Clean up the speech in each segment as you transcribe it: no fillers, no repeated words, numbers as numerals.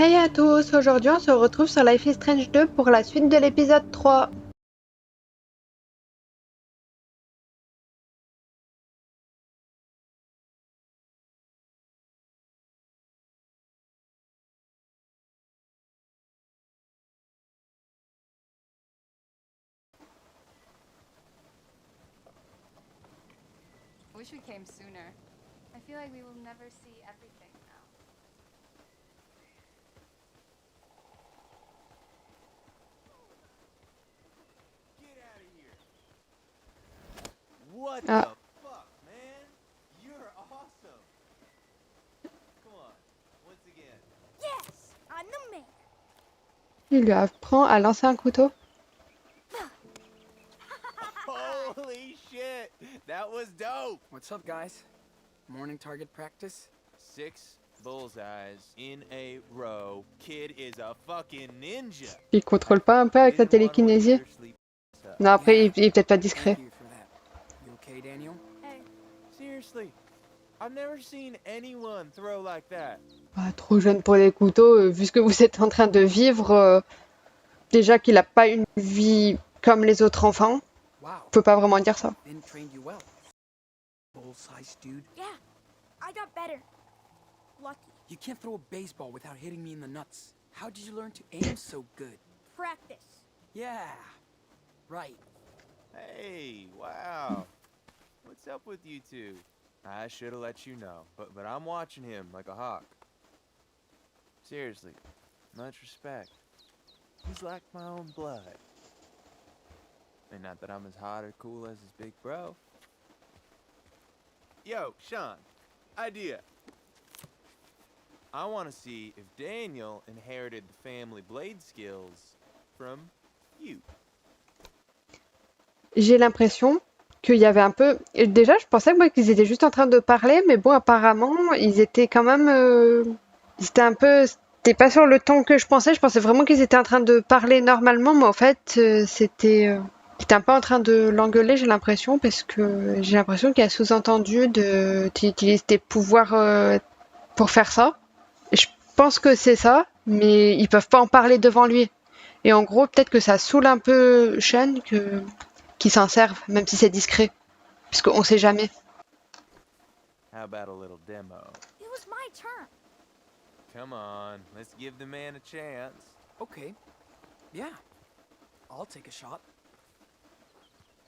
Hey à tous, aujourd'hui on se retrouve sur Life is Strange 2 pour la suite de l'épisode 3. I wish we came sooner. I feel like we will never see everything now. Get out of here! What Ah, the fuck, man? You're awesome! Come on, once again. Yes, I'm the man. il lui apprend à lancer un couteau. Holy shit! That was dope! What's up, guys? Morning target practice? 6 bullseyes in a row. Kid is a fucking ninja! Il contrôle pas un peu avec sa Did one with télékinésie? your sleep stuff. Non, après Yeah. il est peut-être pas Thank discret. you for that. You okay, Daniel? Hey, Seriously, I've never seen anyone throw like that. Ah, trop jeune pour les couteaux, vu ce que vous êtes en train de vivre, déjà qu'il a pas une vie comme les autres enfants, Wow. on peut pas vraiment dire ça. Finn trained you well. Bull-sized dude. yeah, I got better. Lucky. You can't throw a baseball without hitting me in the nuts. How did you learn to aim so good? Practice. Yeah. Right. Hey, wow. What's up with you two? I should have let you know, but I'm watching him like a hawk. Seriously, much respect. He's like my own blood. And not that I'm as hot or cool as his big bro. Yo, Sean, idea. I want to see if Daniel inherited the family blade skills from you. J'ai l'impression qu'il y avait un peu... Déjà, je pensais moi qu'ils étaient juste en train de parler, mais bon, apparemment, ils étaient quand même... Ils étaient un peu... C'était pas sur le ton que je pensais vraiment qu'ils étaient en train de parler normalement, mais en fait, c'était... Ils étaient un peu en train de l'engueuler, j'ai l'impression, parce que j'ai l'impression qu'il y a sous-entendu de... Tu utilises tes pouvoirs pour faire ça. Et je pense que c'est ça, mais ils peuvent pas en parler devant lui. Et en gros, peut-être que ça saoule un peu Sean qu'ils s'en servent, même si c'est discret. Parce qu'on sait jamais. How about a little demo? It was my turn. Come on, let's give the man a chance. Okay. Yeah. I'll take a shot.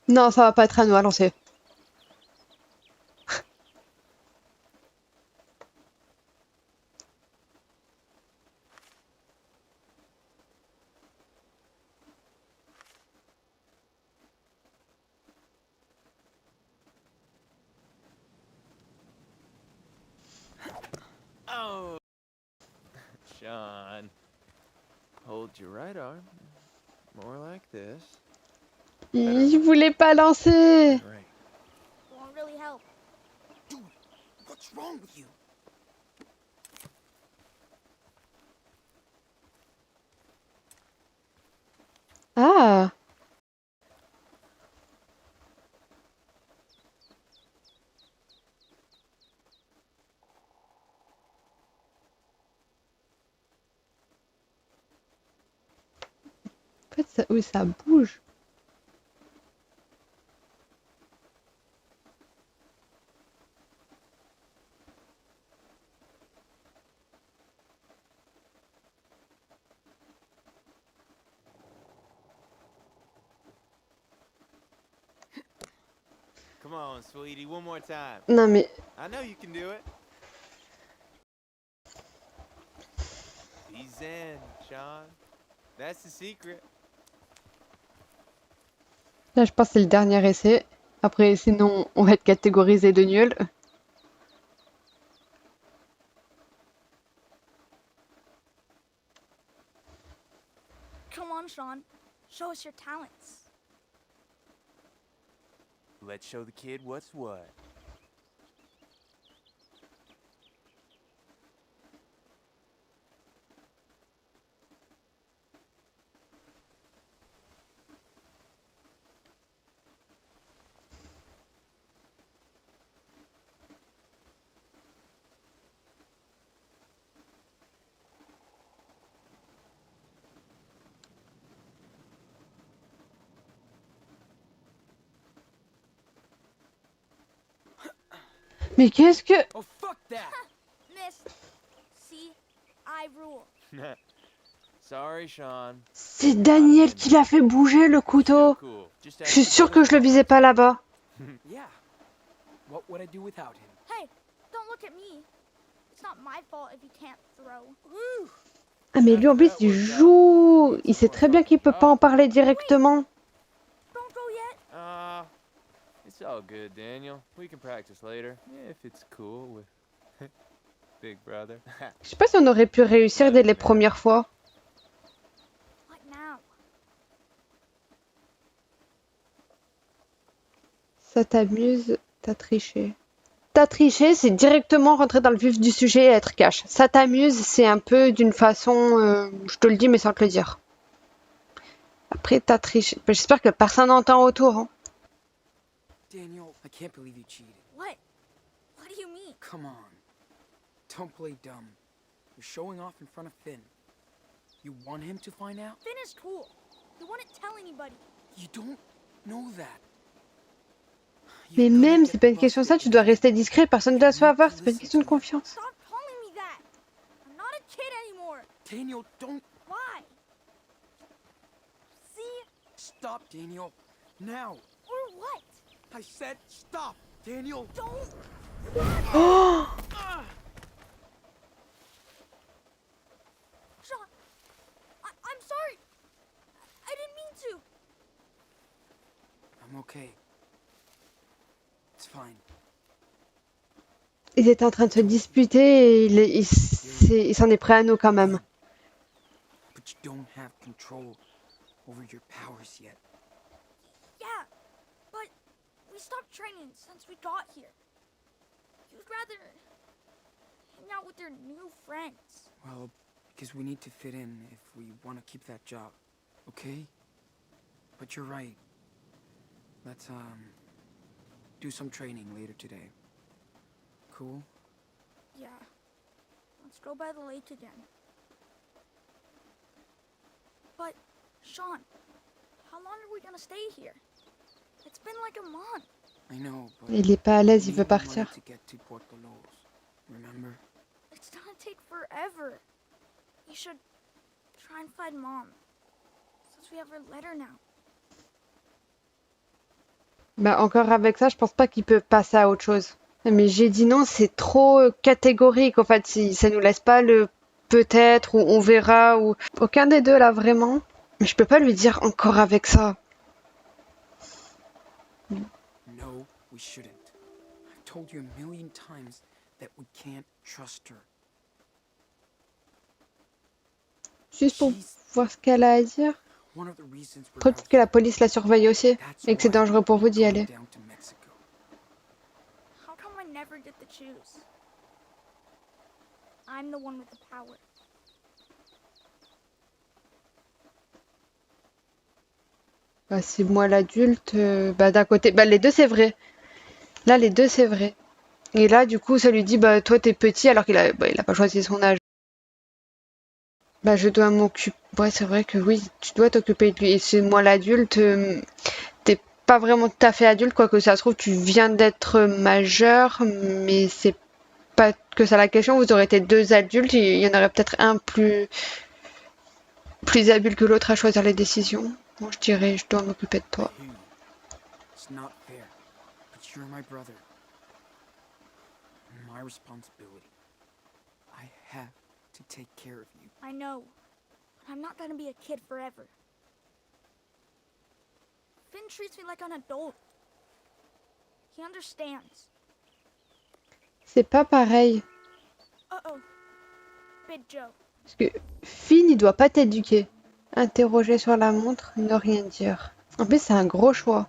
Non, ça va pas être à nous à lancer. Oh! Sean, hold your right arm. More like this. Il voulait pas lancer. Right. Won't really help. Dude, what's wrong with you? Ah, en fait, ça, oui, ça bouge. Come on, sweetie, one more time. Non mais, I know you can do it. Be zen, Sean. That's the secret. là je pense que c'est le dernier essai. Après, sinon, on va être catégorisé de nul. Come on, Sean. Show us your talents. Let's show the kid what's what. Mais qu'est-ce que... Oh, fuck that! Miss, see, I rule. Sorry, Sean. C'est Daniel qui l'a fait bouger le Still couteau. cool. Just Je suis ask sûre about que his je le mom. visais pas là-bas. Yeah. What would I do without him? Hey, don't look at me. It's not my fault if he can't throw. Ah mais lui en plus il joue. Il sait très bien qu'il peut pas en parler directement. Don't go yet. It's all good, Daniel. We can practice later, if it's cool with Big Brother. Je sais pas si on aurait pu réussir dès les premières fois. What now? Ça t'amuse, t'as triché. T'as triché, c'est directement rentrer dans le vif du sujet et être cash. Ça t'amuse, c'est un peu d'une façon, je te le dis mais sans te le dire. Après t'as triché. Ben, j'espère que personne n'entend autour. Hein. Daniel, I can't believe you cheated. What? What do you mean? Come on. Don't play dumb. You're showing off in front of Finn. You want him to find out? Finn is cool. He wouldn't tell anybody. You don't know that. Mais You're gonna même, get c'est pas une question de ça, busted tu dois again. rester discret, personne ne doit savoir, c'est pas une question de confiance. Stop calling me that. I'm not a kid anymore. Daniel, don't Why? See? stop, Daniel. Now. Or what? I said stop, Daniel. Don't. Oh Sean, I'm sorry. I didn't mean to. I'm okay. It's fine. ils étaient en train de se disputer et il s'en est pris à nous quand même. But you don't have control over your powers yet. Yeah, but we stopped training since we got here. You'd rather hang out with your new friends. Well, because we need to fit in if we want to keep that job, okay? But you're right. Let's, do some training later today. Cool? Yeah. Let's go by the lake again. But, Sean, how long are we gonna stay here? It's been like a month. I know, but Il est pas à l'aise, we il veut need money partir. to get to Portolos. Remember? It's gonna take forever. We should try and find Mom. Since we have her letter now. Bah encore avec ça, je pense pas qu'il peut passer à autre chose. Mais j'ai dit non, c'est trop catégorique. En fait, ça nous laisse pas le peut-être ou on verra ou aucun des deux là vraiment. Mais je peux pas lui dire encore avec ça. No, we shouldn't. I've told you a million times that we can't trust her. Juste pour She's voir ce qu'elle a à dire. one of the reasons we're Après, out peut-être que la here. police la surveille aussi That's et que c'est why dangereux pour vous we're d'y going aller. down to Mexico. How come I never get to choose? I'm the one with the power. Bah, c'est moi l'adulte. Bah d'un côté, bah les deux c'est vrai. Là les deux c'est vrai. Et là du coup ça lui dit bah toi t'es petit alors il a pas choisi son âge. Bah je dois m'occuper. Ouais c'est vrai que oui tu dois t'occuper de lui. Et c'est moi l'adulte. T'es pas vraiment tout à fait adulte quoique ça se trouve tu viens d'être majeur mais c'est pas que ça la question. Vous aurez été deux adultes. Il y en aurait peut-être un plus habile que l'autre à choisir les décisions. Bon je dirais je dois m'occuper de I toi. hear you. It's not fair, but you're my brother. My responsibility. I have to take care of you. I know, but I'm not gonna be a kid forever. Finn treats me like an adult. He understands. C'est pas pareil. Uh-oh. Big Joe. Parce que Finn, il doit pas t'éduquer. Interroger sur la montre, ne rien dire. En plus, c'est un gros choix.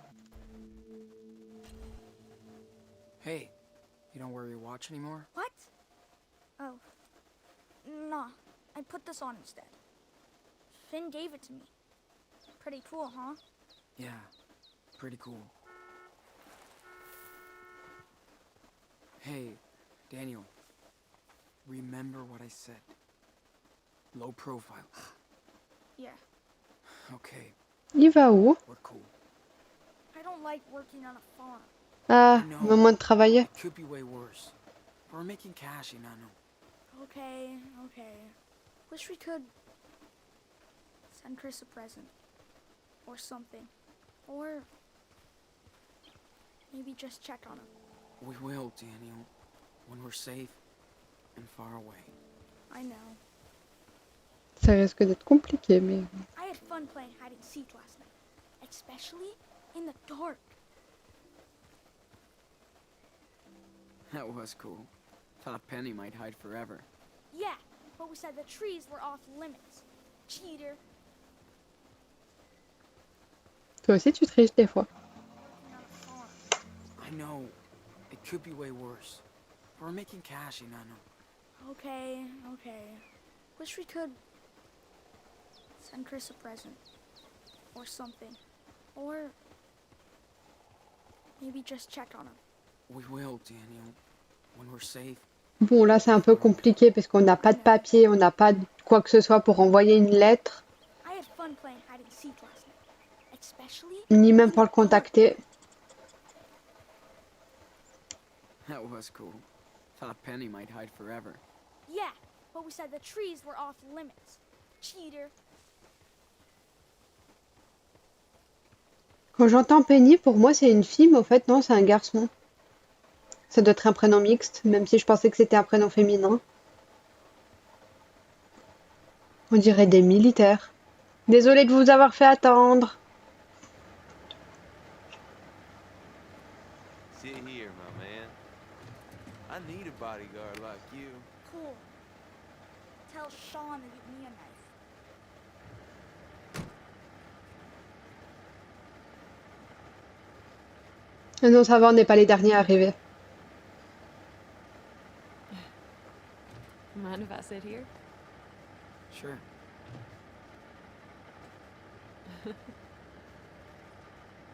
Hey, you don't wear your watch anymore? What? Oh. Nah, I put this on instead. Finn gave it to me. Pretty cool, huh? Yeah, pretty cool. Hey, Daniel. Remember what I said. Low profile. Yeah. Okay, Il va où? we're cool. I don't like working on a farm. Ah, I know. moment de travailler. It could be way worse. But we're making cash, Inanno. Okay, okay. Wish we could send Chris a present. Or something. Or maybe just check on him. We will, Daniel. When we're safe and far away. I know. Ça risque d'être compliqué, mais... I had fun playing hide and seek last night. Especially in the dark. That was cool. Thought Penny might hide forever. Yeah, but we said the trees were off limits. Cheater. Toi aussi, tu triches des fois. Working on a farm. I know. It could be way worse. But we're making cash, Inanno. Okay, okay. Wish we could send Chris a present. Or something. Or maybe just check on him. We will, Daniel. When we're safe. Bon, là, c'est un peu compliqué parce qu'on n'a pas de papier, on n'a pas de quoi que ce soit pour envoyer une lettre, I had fun playing hide and seek last night. Especially ni même in pour the le contacter. That was cool. Thought Penny might hide forever. dark. Yeah, but we said the trees were off limits. Cheater. Quand j'entends Penny, pour moi, c'est une fille, mais en fait, non, c'est un garçon. Ça doit être un prénom mixte, même si je pensais que c'était un prénom féminin. On dirait des militaires. Désolée de vous avoir fait attendre. Sit here, my man. I need a bodyguard like you. Cool. Tell Sean to give me a knife. Ah non, ça va, on n'est pas les derniers arrivés. Mind if I sit here? Sure.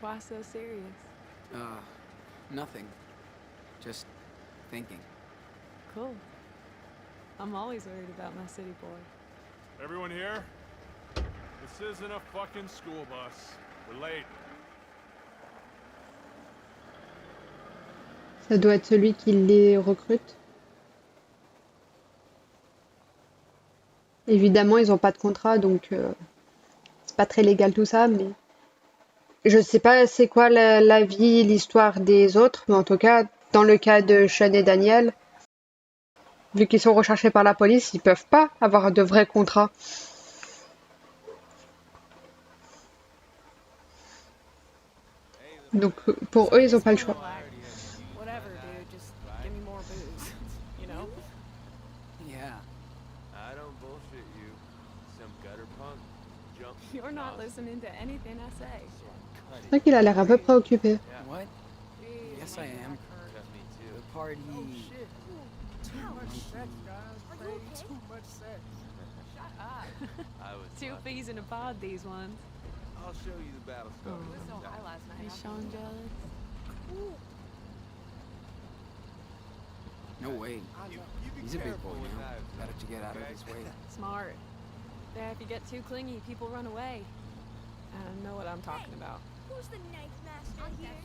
Why so serious? Nothing. Just thinking. Cool. I'm always worried about my city boy. Everyone here? This isn't a fucking school bus. We're late. Ça doit être celui qui les recrute. Évidemment, ils n'ont pas de contrat, donc c'est pas très légal tout ça, mais je sais pas c'est quoi la vie, l'histoire des autres, mais en tout cas, dans le cas de Sean et Daniel, vu qu'ils sont recherchés par la police, ils peuvent pas avoir de vrais contrats. Donc pour eux, ils n'ont pas le choix. Whatever, dude. Just give me more booze. You know? Yeah. I don't bullshit you. Some gutter punk jump. You're not listening to anything I say. C'est vrai qu'il a l'air un peu préoccupé. What? Jeez, Yes, my I am. back hurts. Cut me too. The party. Are you okay? Shut up. I was Two lucky. peas in a pod, these ones. I'll show you the battle Oh. story. It was so sometime. high last night. You Sean jealous? Cool. No way. You be He's a big careful boy with now. knives, Better to get out of okay? his way. Smart. Yeah, if you get too clingy, people run away. I know what I'm talking about. Who's the knife master here?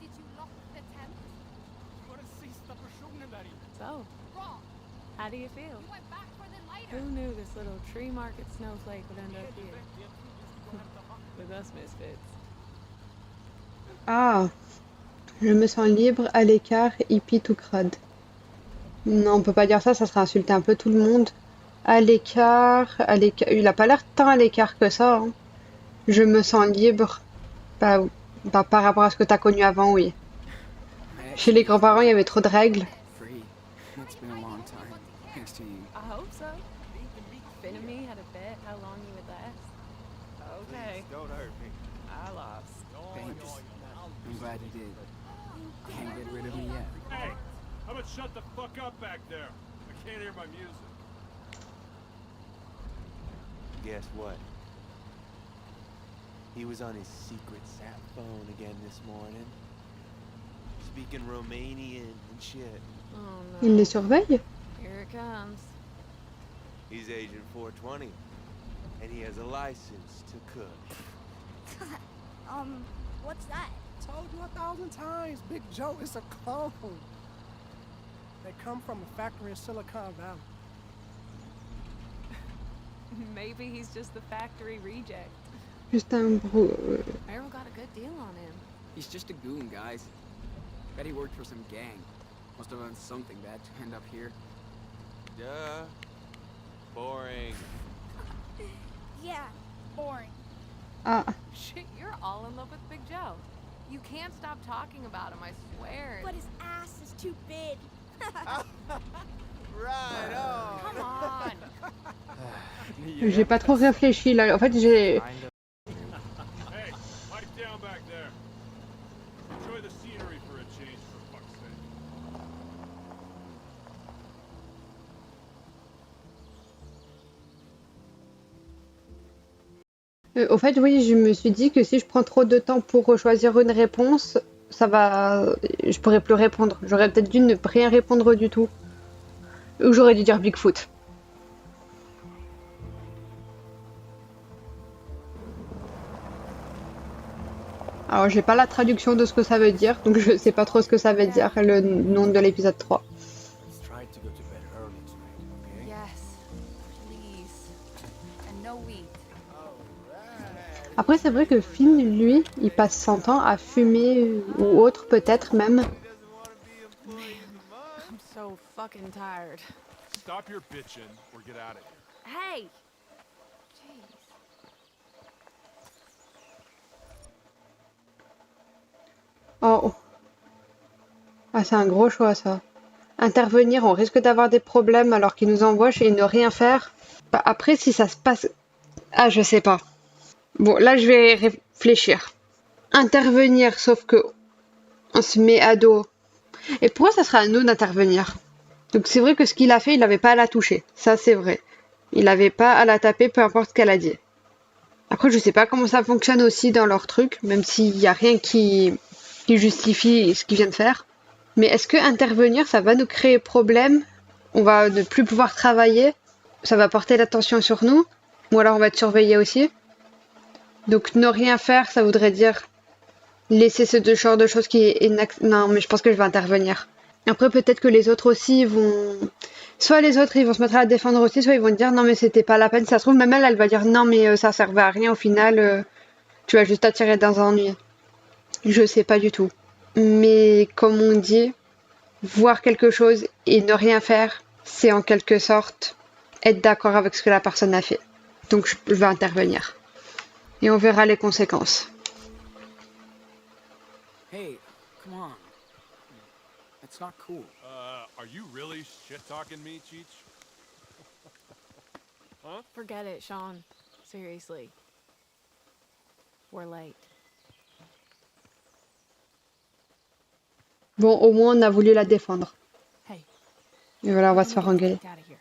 Did you lock the tent? So, Wrong. how do you feel? You went back for the lighter. Who knew this little tree market snowflake would end up here? With us misfits. Ah, je me sens libre, à l'écart, hippie tout crade. Non, on peut pas dire ça, ça serait insulter un peu tout le monde. À l'écart, il a pas l'air tant à l'écart que ça, hein. Je me sens libre. Bah, par rapport à ce que t'as connu avant, oui. I Chez les grands-parents, il y avait trop de règles. Free. It's been a long time. Thanks to you. I hope so. Finn and me had a bet how long you would last. Okay, Please don't hurt me. I lost. Thanks. I'm glad you did. Can't get rid of me yet. Hey, how about shut the fuck up back there? I can't hear my music. Guess what? He was on his secret sat phone again this morning. Speaking Romanian and shit. Oh Il no. les surveille? Here it comes. He's Agent 420. And he has a license to cook. What's that? Told you 1,000 times, Big Joe is a clone. They come from a factory in Silicon Valley. Maybe he's just the factory reject. Juste un bro. Meryl got a good deal on him. He's just a goon, guys. Bet he worked for some gang. Must have done something bad to end up here. Duh. Boring. Yeah, boring. Ah, Shit, you're all in love with Big Joe. You can't stop talking about him, I swear. But his ass is too big. Right on. Come on. j'ai pas trop réfléchi là. En fait, j'ai. Hey, pipe down back there. Enjoy the scenery for a change, for fuck's sake. Au fait, oui, je me suis dit que si je prends trop de temps pour choisir une réponse, ça va. Je pourrais plus répondre. J'aurais peut-être dû ne rien répondre du tout. Ou j'aurais dû dire Bigfoot. Alors, j'ai pas la traduction de ce que ça veut dire, donc je sais pas trop ce que ça veut dire, le nom de l'épisode 3. Let's try to go to bed early tonight, okay? Yes, please. And no weed. Après, c'est vrai que Finn, lui, il passe son temps à fumer ou autre, peut-être même. I'm so fucking tired. Stop your bitching or get out of here. Hey! Jeez. Oh. Ah, c'est un gros choix, ça. Intervenir, on risque d'avoir des problèmes alors qu'ils nous envoient et ne rien faire. Bah, après, si ça se passe... Ah, je sais pas. Bon, là, je vais réfléchir. Intervenir, sauf que on se met à dos. Et pourquoi ça serait à nous d'intervenir? Donc c'est vrai que ce qu'il a fait, il n'avait pas à la toucher. Ça, c'est vrai. Il n'avait pas à la taper, peu importe ce qu'elle a dit. Après, je sais pas comment ça fonctionne aussi dans leur truc, même s'il n'y a rien qui justifie ce qu'il vient de faire. Mais est-ce que intervenir, ça va nous créer problème? On va ne plus pouvoir travailler? Ça va porter l'attention sur nous? Ou alors on va être surveillé aussi? Donc ne rien faire, ça voudrait dire laisser ce genre de choses qui est non, mais je pense que je vais intervenir. Après, peut-être que les autres aussi vont... Soit les autres, ils vont se mettre à la défendre aussi, soit ils vont dire non, mais c'était pas la peine. Ça se trouve, même elle va dire non, mais ça servait à rien au final. Tu vas juste attirer dans un ennui. Je sais pas du tout. Mais comme on dit, voir quelque chose et ne rien faire, c'est en quelque sorte être d'accord avec ce que la personne a fait. Donc je vais intervenir. Et on verra les conséquences. Hey, come on. That's not cool. Are you really shit-talking me, Cheech? Huh? Forget it, Sean. Seriously. We're late. Bon, au moins on a voulu la défendre. Hey. Et voilà, on va we se need faire to engueuler. get out of here.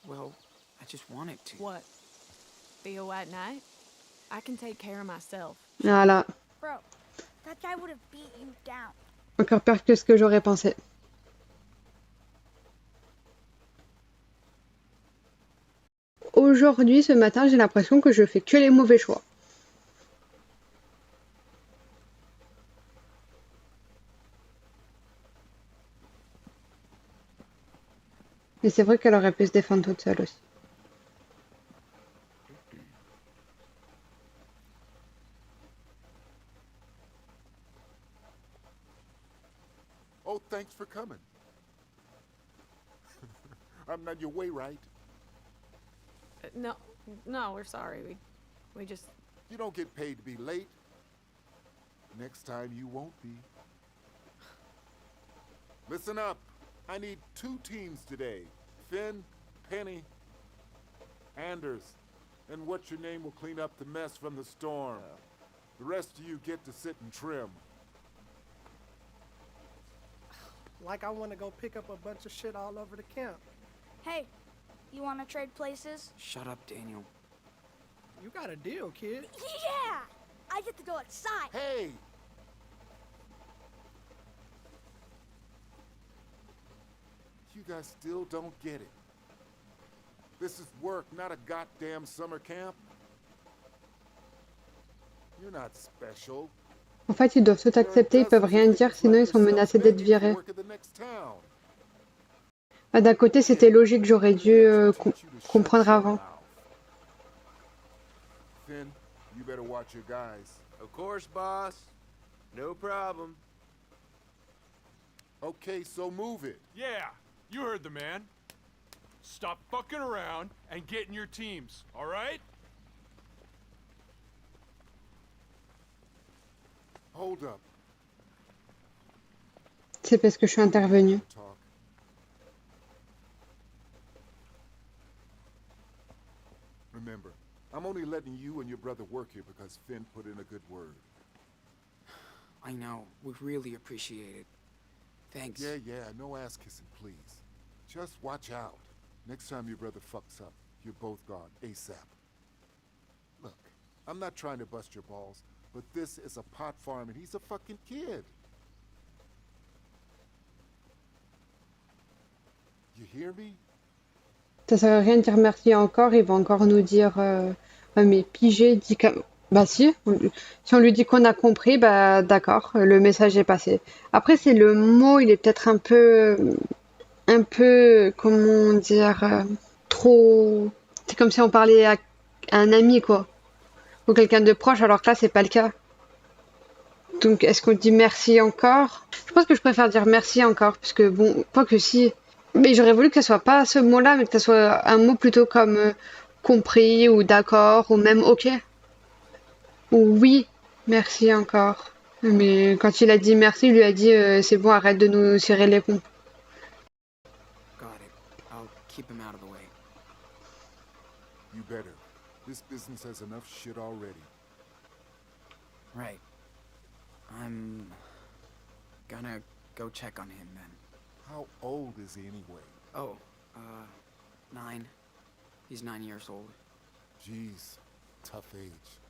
Well, I just wanted to. What? Be a white knight? I can take care of myself. Voilà. Bro, that guy would have beat you down. Encore pire que ce que j'aurais pensé. Aujourd'hui, ce matin, j'ai l'impression que je fais que les mauvais choix. Mais c'est vrai qu'elle aurait pu se défendre toute seule aussi. Oh, thanks for coming. I'm not your way, right? No, we're sorry. We just... You don't get paid to be late. Next time you won't be. Listen up. I need 2 teams today. Finn, Penny, Anders, and what's your name will clean up the mess from the storm. The rest of you get to sit and trim. Like I want to go pick up a bunch of shit all over the camp. Hey, you want to trade places? Shut up, Daniel. You got a deal, kid. Yeah! I get to go outside. Hey! You guys still don't get it. This is work, not a goddamn summer camp. You're not special. En fait, ils doivent tout accepter, ils peuvent rien dire, sinon ils sont menacés d'être virés. Ah, d'un côté, c'était logique, j'aurais dû comprendre avant. Finn, you better watch your guys. Of course, boss. No problem. Okay, so move it. Yeah, you heard the man. Stop fucking around and get in your teams, all right? Hold up. C'est parce que je suis intervenue. Talk. Remember, I'm only letting you and your brother work here because Finn put in a good word. I know. We really appreciate it. Thanks. Yeah, no ass kissing, please. Just watch out. Next time your brother fucks up, you're both gone ASAP. Look, I'm not trying to bust your balls, but this is a pot farm and he's a fucking kid. You hear me? Ça sert à rien de dire merci encore, il va encore nous dire ouais, mais pigé dit comme bah si on lui dit qu'on a compris, bah d'accord, le message est passé. Après c'est le mot, il est peut-être un peu comment dire trop, c'est comme si on parlait à un ami quoi, ou quelqu'un de proche, alors que là c'est pas le cas. Donc est-ce qu'on dit merci encore? Je pense que je préfère dire merci encore, parce que bon, quoi que si. Mais j'aurais voulu que ce soit pas ce mot-là, mais que ce soit un mot plutôt comme compris ou d'accord ou même ok. Ou oui, merci encore. Mais quand il a dit merci, il lui a dit c'est bon, arrête de nous serrer les ponts. Got it. I'll keep him out of the way. You better. This business has enough shit already. Right. I'm gonna go check on him then. How old is he anyway? Oh, 9. He's 9 years old. Jeez, tough age.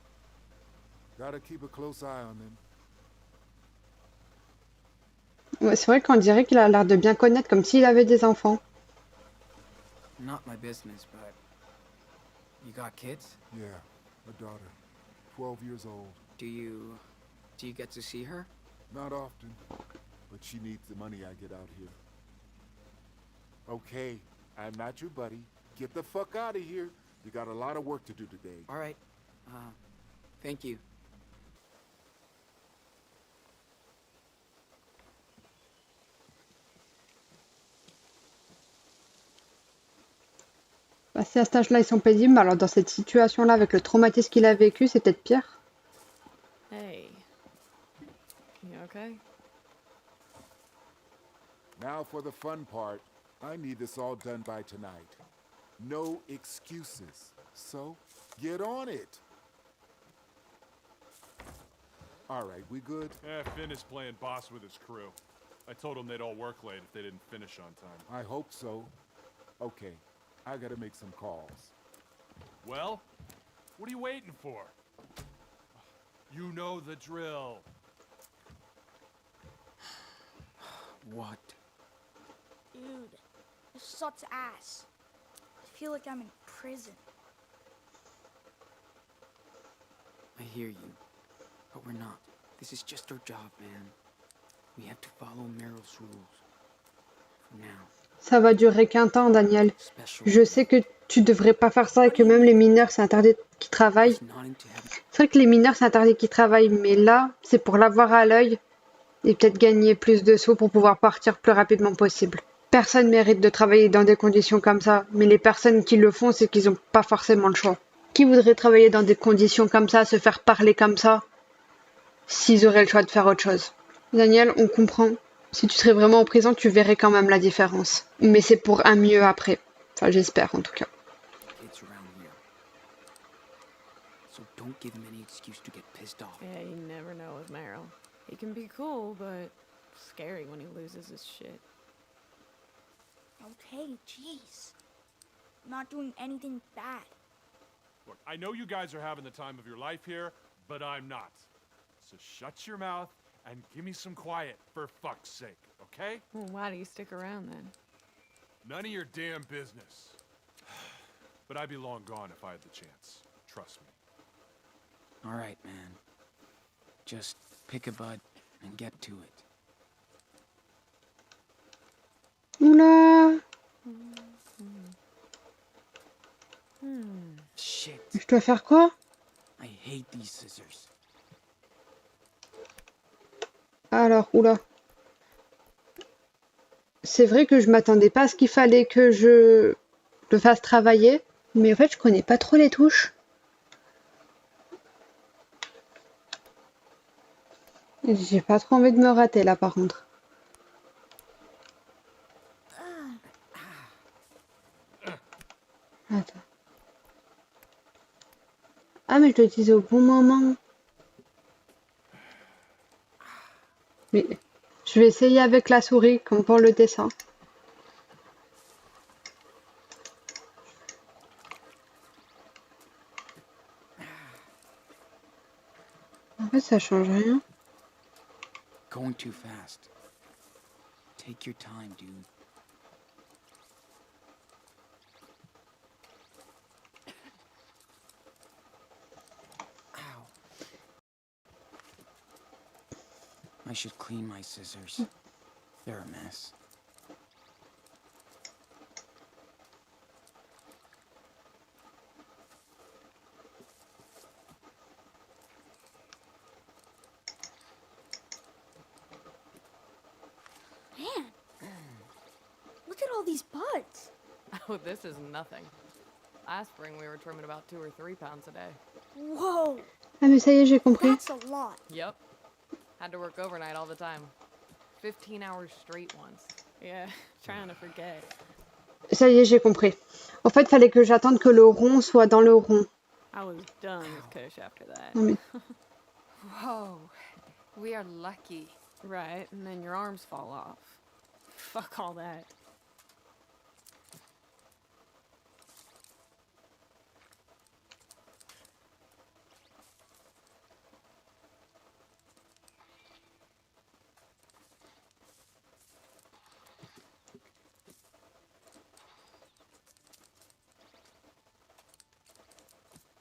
Gotta keep a close eye on him. Ouais, c'est vrai qu'on dirait qu'il a l'air de bien connaître, comme s'il avait des enfants. Not my business, but you got kids? Yeah, a daughter. 12 years old. Do you get to see her? Not often, but she needs the money I get out here. Okay, I'm not your buddy. Get the fuck out of here. You got a lot of work to do today. All right. Thank you. Bah, si à cet âge-là ils sont paisibles, alors dans cette situation-là, avec le traumatisme qu'il a vécu, c'est peut-être pire. Hey. You okay? Now for the fun part. I need this all done by tonight. No excuses. So, get on it. All right, we good? Finn is playing boss with his crew. I told him they'd all work late if they didn't finish on time. I hope so. Okay, I gotta make some calls. Well, what are you waiting for? You know the drill. What? Dude, this sucks ass. I feel like I'm in prison. I hear you. But we're not. This is just our job, man. We have to follow Meryl's rules. For now. Ça va durer qu'un temps, Daniel. Special. Je sais que tu devrais pas faire ça et que même les mineurs, c'est interdit qu'ils travaillent. It's not into heaven. C'est vrai que les mineurs, c'est interdit qu'ils travaillent, mais là, c'est pour l'avoir à l'œil et peut-être gagner plus de sous pour pouvoir partir plus rapidement possible. Personne mérite de travailler dans des conditions comme ça, mais les personnes qui le font, c'est qu'ils n'ont pas forcément le choix. Qui voudrait travailler dans des conditions comme ça, se faire parler comme ça, s'ils auraient le choix de faire autre chose? Daniel, on comprend. Si tu serais vraiment en prison, tu verrais quand même la différence. Mais c'est pour un mieux après. Enfin, j'espère en tout cas. Kids around here. So don't give him any excuse to get pissed off. Yeah, you never know with Meryl. He can be cool, but scary when he loses his shit. Okay, jeez. I'm not doing anything bad. Look, I know you guys are having the time of your life here, but I'm not. So shut your mouth and give me some quiet, for fuck's sake, okay? Well, why do you stick around then? None of your damn business. But I'd be long gone if I had the chance. Trust me. All right, man. Just pick a bud and get to it. Oula, Shit. je dois faire quoi? I hate these scissors. Alors, oula. C'est vrai que je m'attendais pas à ce qu'il fallait que je le fasse travailler, mais en fait, je connais pas trop les touches. J'ai pas trop envie de me rater là, par contre. Attends. Ah, mais je le disais au bon moment. Mais je vais essayer avec la souris, comme pour le dessin. En fait, ça change rien. Going too fast. Take your time, dude. Ow. I should clean my scissors. They're a mess. Man, look at all these buds. Oh, this is nothing. Last spring we were trimming about 2 or 3 pounds a day. Whoa, Ah, mais ça y est, j'ai compris. that's a lot. Yep. Had to work overnight all the time. 15 hours straight once. Yeah, trying to forget. Ça y est, j'ai compris. En fait, fallait que j'attende que le rond soit dans le rond. I was done with Kush after that. Non, mais Whoa. We are lucky. Right, and then your arms fall off. Fuck all that.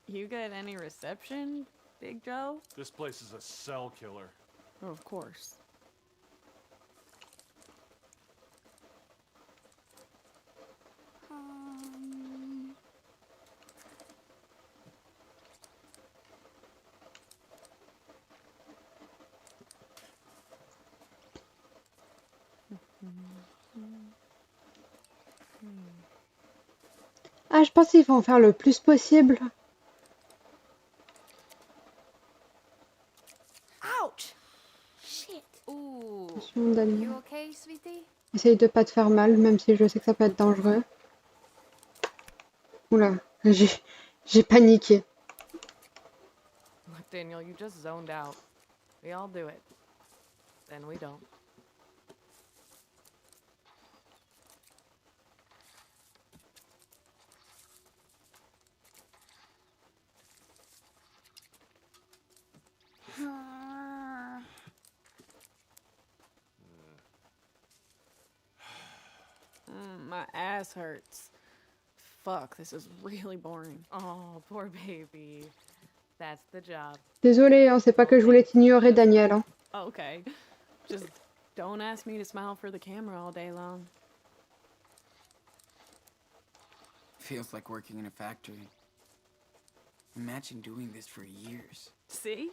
You get any reception, Big Joe? This place is a cell killer. Oh, of course. ah, je pense qu'il faut en faire le plus possible. Ouch. Shit. Ooh. Attention, Daniel. You okay, sweetie? Essaye de pas te faire mal, même si je sais que ça peut être dangereux. Oula, j'ai paniqué. Look, Daniel, you just zoned out. We all do it. Then we don't. My ass hurts. Fuck, this is really boring. Oh, poor baby. That's the job. Désolée, hein, c'est pas que je voulais t'ignorer, Daniel. Hein. Okay. Just don't ask me to smile for the camera all day long. Feels like working in a factory. Imagine doing this for years. See?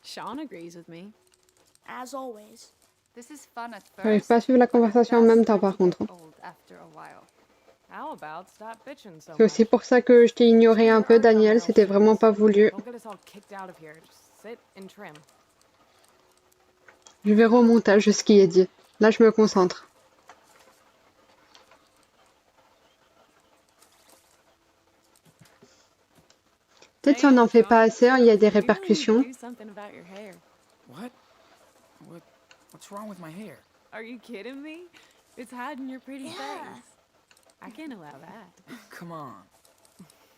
Sean agrees with me. As always. This is fun at J'arrive first. pas à suivre la but it conversation en does même temps, start par to get contre. old after a while. How about stop bitching so C'est aussi much? pour ça que je t'ai ignoré un peu, Daniel. C'était vraiment pas voulu. Don't get us all kicked out of here. Just sit and trim. Je verrai au montage ce qui est dit. Là, je me concentre. Peut-être si on n'en fait pas assez, il y a des répercussions. Do something about your hair. What? What's wrong with my hair? Are you kidding me? It's hiding your pretty Yeah. face. I can't allow that. Come on.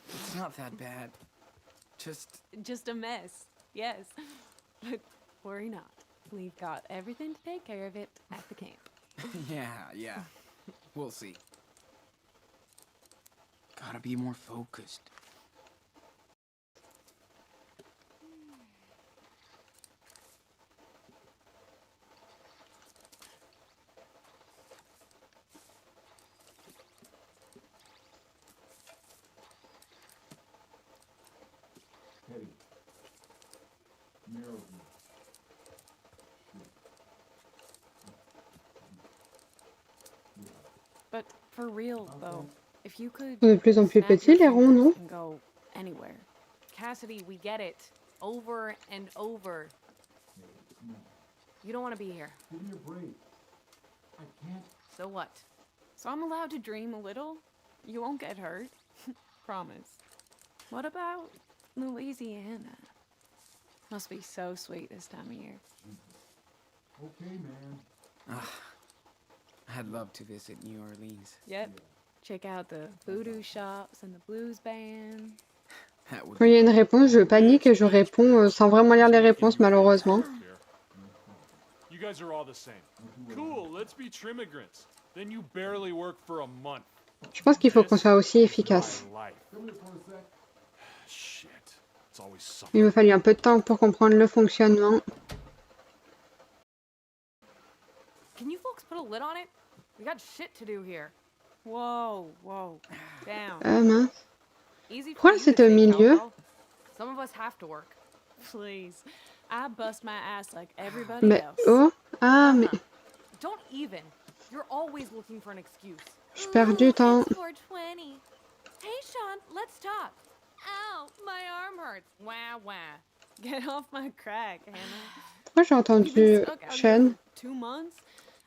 It's not that bad. Just a mess. Yes. But worry not. We've got everything to take care of it at the camp. Yeah. We'll see. Gotta be more focused. But for real, though, if you could De plus en plus snap petits, your les ronds, fingers non? and go anywhere. Cassidy, we get it. Over and over. You don't want to be here. Give me a break. I can't. So what? So I'm allowed to dream a little? You won't get hurt. Promise. What about Louisiana? Must be so sweet this time of year. Okay, man. I'd love to visit New Orleans. Yep. Check out the voodoo shops and the blues band. That would Quand il y a une réponse, je panique et je réponds sans vraiment lire les réponses, malheureusement. You guys are all the same. Cool, let's be trimmigrants. Then you barely work for a month. Je pense qu'il faut qu'on soit aussi efficace. My life. Shit. It's always something. Il m'a fallu un peu de temps pour comprendre le fonctionnement. Can you folks put a lid on it? We got shit to do here. Whoa, whoa. Down. Mince. Easy for Pourquoi you to c'était au say, milieu? Cowbell. Some of us have to work. Please. I bust my ass like everybody Mais else. oh, ah, mais Don't even. You're always looking for an excuse. je perds du temps. It's 4:20. Hey, Sean, let's talk. Ow, my arm hurts. Wah, wah. Get off my crack, Hannah. Pourquoi j'ai We've been entendu stuck out here Sean? for 2 months.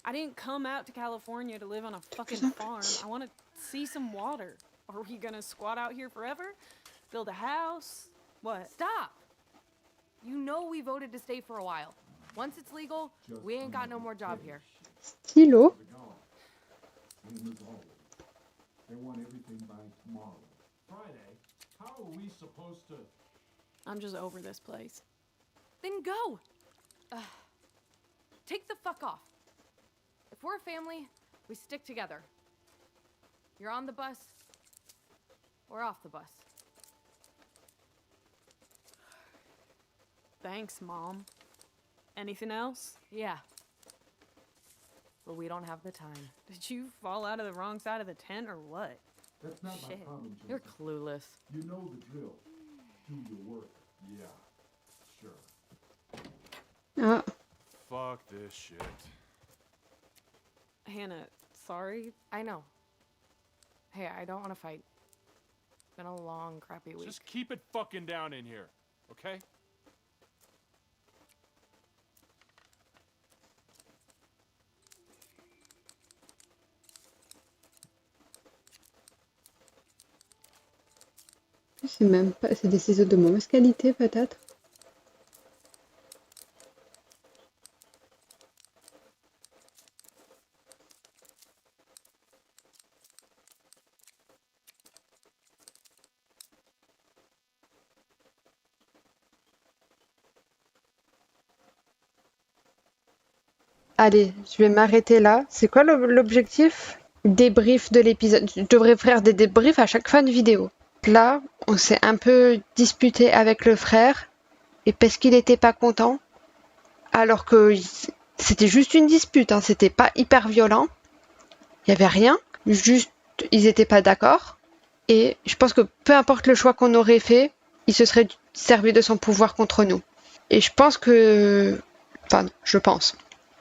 I didn't come out to California to live on a fucking farm. I want to see some water. Are we gonna squat out here forever? Build a house? What? Stop! You know we voted to stay for a while. Once it's legal, we ain't got no more job here. Stylo. They want everything by tomorrow. Friday? How are we supposed to... I'm just over this place. Then go! Take the fuck off. If we're a family, we stick together. You're on the bus, we're off the bus. Thanks, Mom. Anything else? Yeah. But we don't have the time. Did you fall out of the wrong side of the tent or what? That's not Shit, my problem, you're Joseph. clueless. You know the drill. Do your work. Yeah, sure. Ah, Fuck this shit. Hannah, sorry. I know. Hey, I don't want to fight. It's been a long, crappy week. Just keep it fucking down in here, okay? c'est même pas. C'est des ciseaux de mauvaise qualité, peut-être. Allez, je vais m'arrêter là. C'est quoi l'objectif? Débrief de l'épisode. Je devrais faire des débriefs à chaque fin de vidéo. Là, on s'est un peu disputé avec le frère, et parce qu'il était pas content, alors que c'était juste une dispute, hein, c'était pas hyper violent. Il y avait rien, juste ils étaient pas d'accord. Et je pense que peu importe le choix qu'on aurait fait, il se serait servi de son pouvoir contre nous. Et je pense que... Enfin, je pense.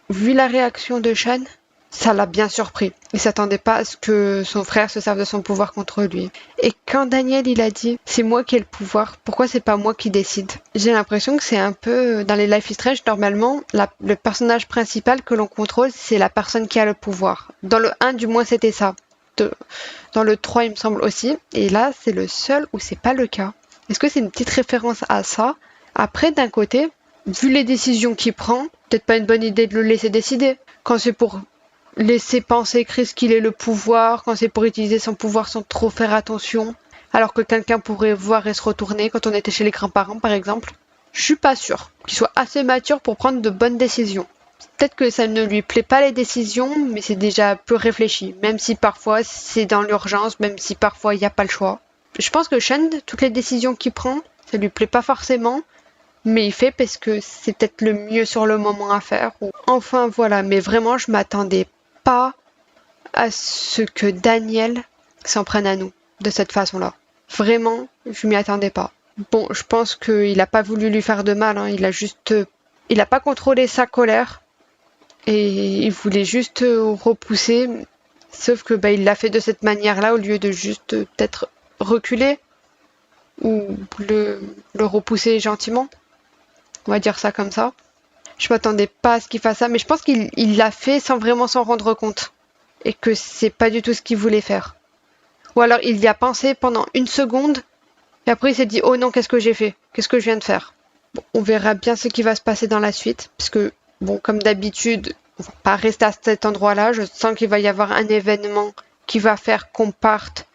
Vu la réaction de Sean, ça l'a bien surpris. Il s'attendait pas à ce que son frère se serve de son pouvoir contre lui. Et quand Daniel, il a dit « C'est moi qui ai le pouvoir, pourquoi c'est pas moi qui décide ?» J'ai l'impression que c'est un peu... Dans les Life is Strange, normalement, le personnage principal que l'on contrôle, c'est la personne qui a le pouvoir. Dans le 1, du moins, c'était ça. Dans le 3, il me semble aussi. Et là, c'est le seul où c'est pas le cas. Est-ce que c'est une petite référence à ça? Après, d'un côté, vu les décisions qu'il prend, peut-être pas une bonne idée de le laisser décider. Quand c'est pour laisser penser Chris qu'il ait le pouvoir, quand c'est pour utiliser son pouvoir sans trop faire attention, alors que quelqu'un pourrait voir et se retourner quand on était chez les grands-parents, par exemple. Je suis pas sûre qu'il soit assez mature pour prendre de bonnes décisions. Peut-être que ça ne lui plaît pas les décisions, mais c'est déjà peu réfléchi, même si parfois c'est dans l'urgence, même si parfois il n'y a pas le choix. Je pense que Sean, toutes les décisions qu'il prend, ça lui plaît pas forcément, mais il fait parce que c'est peut-être le mieux sur le moment à faire. Enfin voilà, mais vraiment je m'attendais pas à ce que Daniel s'en prenne à nous de cette façon-là. Vraiment, je m'y attendais pas. Bon, je pense qu'il a pas voulu lui faire de mal, hein. Il a juste... il a pas contrôlé sa colère. Et il voulait juste repousser. Sauf que bah, il l'a fait de cette manière-là au lieu de juste peut-être reculer. Ou le repousser gentiment. On va dire ça comme ça. Je m'attendais pas à ce qu'il fasse ça, mais je pense qu'il l'a fait sans vraiment s'en rendre compte. Et que c'est pas du tout ce qu'il voulait faire. Ou alors il y a pensé pendant une seconde, et après il s'est dit « Oh non, qu'est-ce que j'ai fait? Qu'est-ce que je viens de faire ?» Bon, on verra bien ce qui va se passer dans la suite, parce que, bon, comme d'habitude, on va pas rester à cet endroit-là. Je sens qu'il va y avoir un événement qui va faire qu'on parte,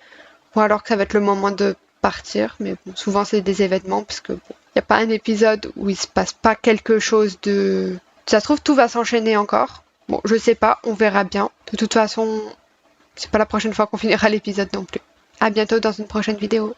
ou alors que ça va être le moment de partir. Mais bon, souvent c'est des événements, parce que bon, y a pas un épisode où il se passe pas quelque chose de... Ça se trouve, tout va s'enchaîner encore. Bon, je sais pas, on verra bien. De toute façon, c'est pas la prochaine fois qu'on finira l'épisode non plus. À bientôt dans une prochaine vidéo.